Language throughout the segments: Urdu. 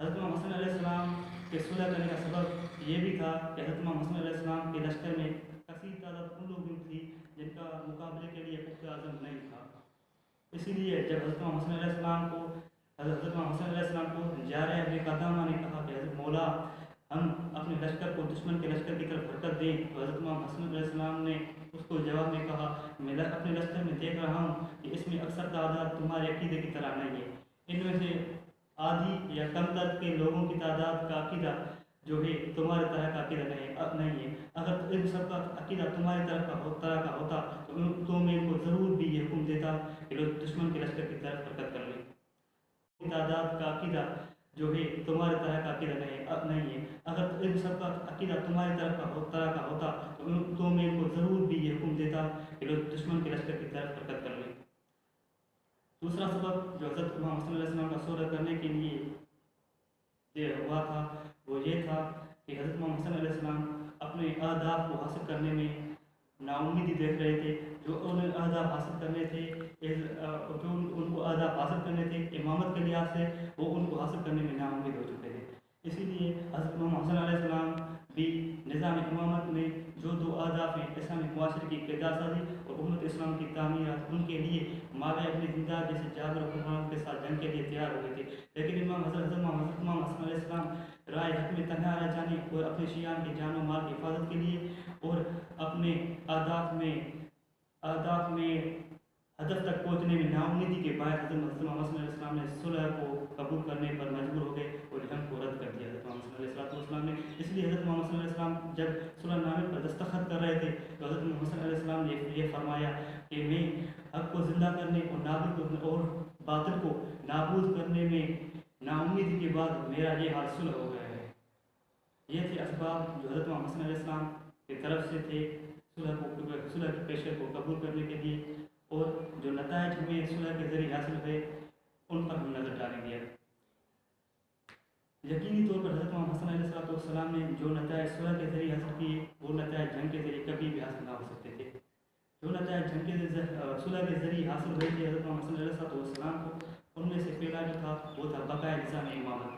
حضرت امام حسن علیہ السلام کے صلح کرنے کا سبب یہ بھی تھا کہ حضرت امام حسن علیہ السلام کے لشکر میں کثیر تعداد ان لوگوں تھی جن کا مقابلے کے لیے قوت اعظم نہیں تھا۔ اسی لیے جب حضرت امام حسن علیہ السلام کو جارح ابن قدامہ نے کہا کہ حضرت مولا ہم اپنے لشکر کو دشمن کے لشکر کی طرف حرکت دیں، تو حضرت امام حسن علیہ السلام نے اس کو جواب میں کہا میں اپنے لشکر میں دیکھ رہا ہوں کہ اس میں اکثر تعداد تمہارے عقیدے کی طرح نہیں ہے، ان میں سے آدھی یا کم تر کے لوگوں کی تعداد کا عقیدہ جو ہے تمہاری طرح کا عقیدہ نہیں ہے، اگر ان سب کا عقیدہ تمہاری طرح کا ہوتا تو میں ان کو ضرور بھی یہ حکم دیتا کہ لوگ دشمن کے لشکر کی طرف حرکت کر لیں۔ تعداد کا عقیدہ جو ہے تمہاری طرح کا عقیدہ نہیں ہے، اگر ان سب کا عقیدہ تمہاری طرح کا ہوتا تو میں ان کو ضرور بھی یہ حکم دیتا کہ لوگ دشمن کے لشکر کی طرف حرکت کر لیں۔ دوسرا سبب جو حضرت امام حسن علیہ السلام کا صلح کرنے کے لیے یہ ہوا تھا وہ یہ تھا کہ حضرت امام حسن علیہ السلام اپنے اہداف کو حاصل کرنے میں نا امیدی دیکھ رہے تھے، جو انہیں اہداف حاصل کرنے تھے جو ان کو اہداف حاصل کرنے تھے امامت کے لحاظ سے، وہ ان کو حاصل کرنے میں نا امید ہو چکے تھے۔ اسی لیے حضرت امام حسن علیہ السلام بھی نظام امامت میں جو دو اہداف ہیں، اسلامی معاشرے کی اقتدار سازی اور امت اسلام کی تعمیرات، ان کے لیے ماوے ابن ہندا جیسے جابر و قرآن کے ساتھ جنگ کے لیے تیار ہو گئے تھے، لیکن حضرت امام حسن علیہ السلام رائے حق میں تنہا رہ جانے اور اپنے شیعان کی جان و مال کی حفاظت کے لیے اور اپنے اہداف میں ہدف تک پہنچنے میں نا امیدی کے باعث حضرت امام حسن علیہ السلام نے صلح کو قبول کرنے پر مجبور ہو گئے اور جنگ کو رد کر دیا حضرت امام حسن علیہ السلام نے۔ اس لیے حضرت امام حسن علیہ السلام جب صلح نامے پر دستخط کر رہے تھے تو حضرت امام حسن علیہ السلام نے یہ فرمایا کہ میں حق کو زندہ کرنے اور باطل کو نابود کرنے میں نا امیدی کے بعد میرا یہ حال صلح ہو گیا ہے۔ یہ تھے اسباب جو حضرت امام حسن علیہ السلام کی طرف سے تھے صلح کی پیشکش کو قبول کرنے کے لیے، اور جو نتائج ہمیں صلح کے ذریعے حاصل ہوئے ان پر ہم نظر ڈالیں گے۔ یقینی طور پر حضرت امام حسن علیہ السلام نے جو نتائج صلح کے ذریعے حاصل کیے وہ نتائج جنگ کے ذریعے کبھی بھی حاصل نہ ہو سکتے تھے۔ جو نتائج جنگ کے صلح کے ذریعے حاصل ہوئے تھے حضرت امام حسن علیہ السلام کو، ان میں سے پہلا جو تھا وہ تھا بقائے نظام امامت۔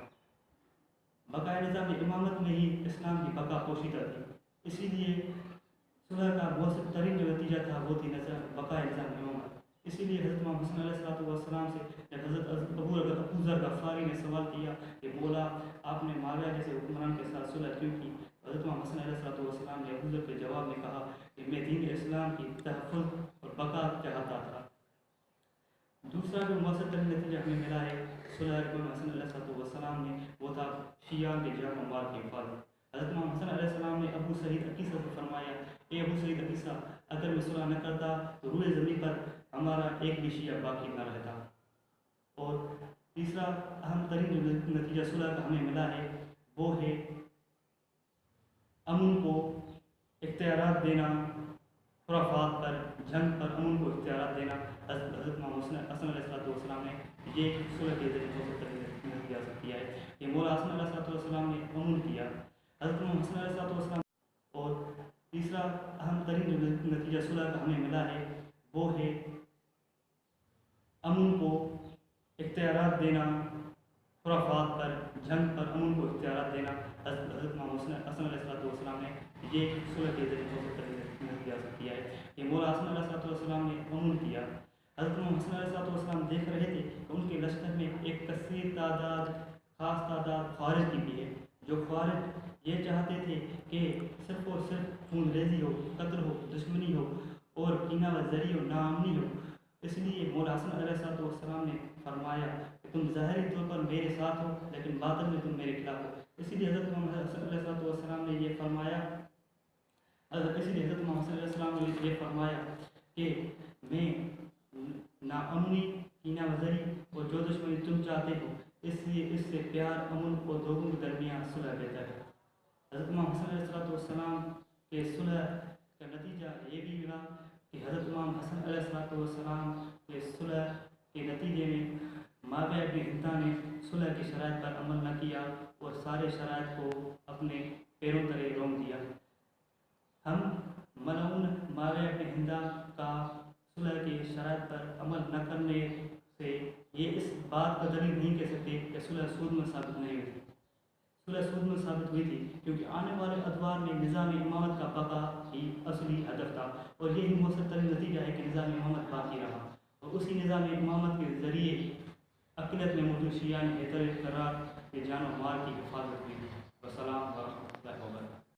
بقائے نظام امامت میں ہی اسلام کی بقا پوشیدہ تھی، اسی لیے صلح کا بہت ترین جو نتیجہ تھا وہ تھی بقائے نظام امامت۔ اسی لیے حضرت امام حسن علیہ السلام سے جب حضرت ابو ذر غفاری نے سوال کیا کہ مولا آپ نے معاویہ جیسے حکمران کے ساتھ صلح کیوں کی، حضرت امام حسن علیہ السلام نے ابو ذر کے جواب میں کہا کہ میں دین اسلام کی تحفظ اور بقا چاہتا تھا۔ دوسرا جو مؤثر ترین نتیجہ ہمیں ملا ہے صلح امام حسن علیہ السلام نے وہ تھا شیعہ کے جان و مال کی حفاظت۔ حضرت امام حسن علیہ السلام نے ابو سعید عقیصہ سے فرمایا اے ابو سعید عقیصہ، اگر میں صلح نہ کرتا تو روئے زمین پر ہمارا ایک بھی شیعہ باقی نہ رہتا۔ اور تیسرا اہم ترین جو نتیجہ صلح کا ہمیں ملا ہے وہ ہے امن کو اختیارات دینا، خرافات پر جنگ پر امن کو اختیارات دینا۔ حضرت امام حسن علیہ السلام نے یہ صلح کے ذریعے بہت ترین نتیجہ حاصل کیا ہے کہ مولا حسن علیہ السلام نے امن کیا۔ حضرت امام حسن علیہ السلام اور تیسرا اہم ترین جو نتیجہ صلح کا ہمیں ملا ہے وہ ہے امن کو اختیارات دینا، خرافات پر جنگ پر امن کو اختیارات دینا۔ حضرت امام حسن علیہ السلام نے یہ صلح کے ذریعے بہت ترین نتیجہ حاصل کیا ہے کہ مولا حسن علیہ السلام نے امن کیا۔ حضرت امام حسن علیہ السلام دیکھ رہے تھے کہ ان کے لشکر میں ایک کثیر تعداد خاص تعداد خوارج کی بھی ہے، جو خوارج یہ چاہتے تھے کہ صرف اور صرف خون ریزی ہو، قتل ہو، دشمنی ہو اور کینہ و زری ہو، ناامنی ہو۔ اس لیے مولا حسن علیہ السلام نے فرمایا کہ تم ظاہری طور پر میرے ساتھ ہو لیکن باطن میں تم میرے خلاف ہو۔ اسی لیے حضرت محمد حسن علیہ السلام نے یہ فرمایا کہ میں ناامنی، کینہ و زری اور جو دشمنی تم چاہتے ہو، اس سے پیار، امن اور لوگوں کے درمیان صلح بہتر ہے۔ حضرت امام حسن علیہ السلام کے صلح کا نتیجہ یہ بھی ملا کہ حضرت امام حسن علیہ السلام کے صلح کے نتیجے میں ماویہ ابن ہندا نے صلح کی شرائط پر عمل نہ کیا اور سارے شرائط کو اپنے پیروں تلے رونگ دیا۔ ہم ملعون ماویہ ابن ہندا کا صلح کی شرائط پر عمل نہ کرنے سے یہ اس بات کا دلیل نہیں کہہ سکتے کہ صلح سود میں ثابت نہیں ہوئی تھی. صلح سود میں ثابت ہوئی تھی کیونکہ آنے والے ادوار میں نظام امامت کا بقا ہی اصلی ہدف تھا، اور یہی مؤثر ترین نتیجہ ہے کہ نظام امامت باقی رہا، اور اسی نظام امامت کے ذریعے اقلیت میں موجود شیعہ نے اعتراف قرار کے جان و مال کی حفاظت کی. والسلام ورحمۃ اللہ وبرکاتہ.